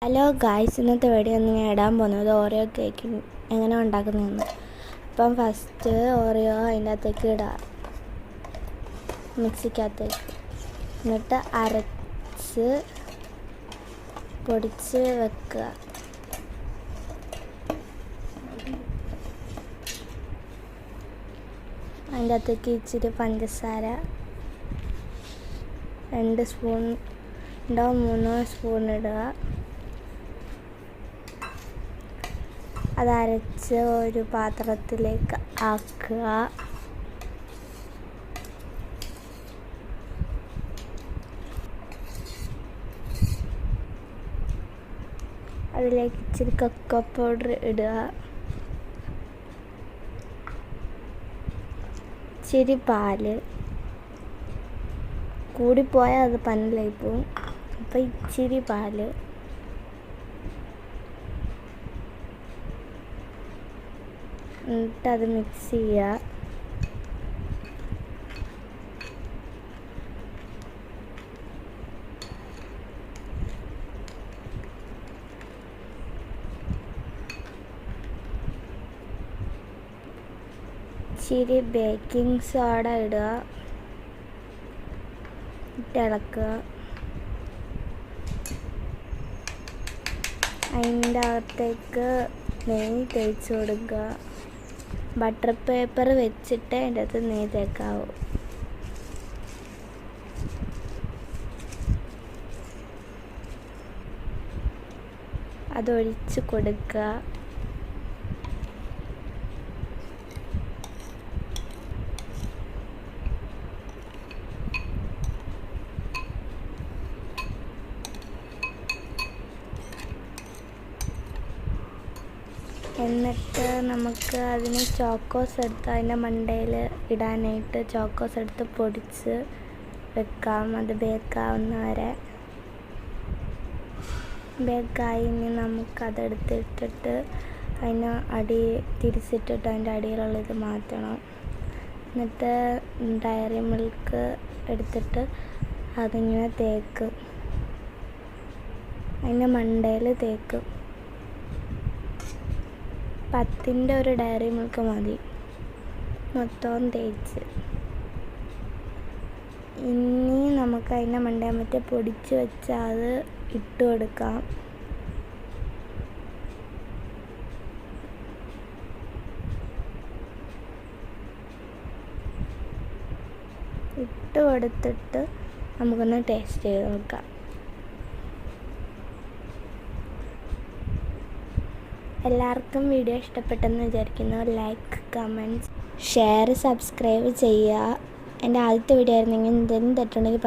Hello guys, ഇന്നത്തെ video ഒന്ന് ഞാൻ ഇടാൻ പോകുന്നത് ഓറിയോ കേക്ക് എങ്ങനെ ഉണ്ടാക്കുന്നതെന്ന്. അപ്പം ഫസ്റ്റ് ഓറിയോ അതിൻ്റെ അകത്തേക്ക് ഇടുക, മിക്സിക്കകത്തേക്ക്. എന്നിട്ട് അരച്ച് പൊടിച്ച് വെക്കുക. അതിൻ്റെ അകത്തേക്ക് ഇച്ചിരി പഞ്ചസാര 2 സ്പൂൺ 3 സ്പൂൺ ഇടുക. അത് അരച്ച് ഒരു പാത്രത്തിലേക്ക് ആക്കുക. അതിലേക്ക് ഇച്ചിരി കൊക്കോ പൗഡർ ഇടുക, ഇച്ചിരി പാല്. കൂടിപ്പോയാൽ അത് പന്നലായി പോവും, അപ്പോൾ ഇച്ചിരി പാല്. എന്നിട്ട് അത് മിക്സ് ചെയ്യുക. ഇച്ചിരി ബേക്കിംഗ് സോഡ ഇടുക, ഇളക്കുക. അതിൻ്റെ അകത്തേക്ക് നെയ്യ് തേച്ച് കൊടുക്കുക. ബട്ടർ പേപ്പർ വെച്ചിട്ട് അതിൻ്റെ അകത്ത് നെയ്യ് തേക്കാവൂ. അതൊഴിച്ച് കൊടുക്കുക. എന്നിട്ട് നമുക്ക് അതിന് ചോക്കോസ് എടുത്ത് അതിൻ്റെ മണ്ടയിൽ ഇടാനായിട്ട് ചോക്കോസ് എടുത്ത് പൊടിച്ച് വെക്കാം. അത് ബേക്കാവുന്ന വരെ. ബേക്കായി ഇനി നമുക്കതെടുത്തിട്ടിട്ട് അതിന് തിരിച്ചിട്ടിട്ട് അതിൻ്റെ അടിയിലുള്ളത് മാറ്റണം. എന്നിട്ട് ഡയറി മിൽക്ക് എടുത്തിട്ട് അതിങ്ങനെ തേക്കും, അതിൻ്റെ മണ്ടയിൽ തേക്കും. 10ൻ്റെ ഒരു ഡയറി മിൽക്ക് മതി മൊത്തവും തേച്ച്. ഇനി നമുക്ക് അതിൻ്റെ മണ്ടയിൽ മറ്റേ പൊടിച്ച് വെച്ചാൽ അത് ഇട്ട് കൊടുക്കാം. ഇട്ട് കൊടുത്തിട്ട് നമുക്കൊന്ന് ടേസ്റ്റ് ചെയ്ത് നോക്കാം. എല്ലാവർക്കും വീഡിയോ ഇഷ്ടപ്പെട്ടെന്ന് വിചാരിക്കുന്നു. ലൈക്ക്, കമൻറ്റ്സ്, ഷെയർ, സബ്സ്ക്രൈബ് ചെയ്യുക. എൻ്റെ ആദ്യത്തെ വീഡിയോ ആയിരുന്നെങ്കിൽ എന്തെങ്കിലും തെറ്റുണ്ടെങ്കിൽ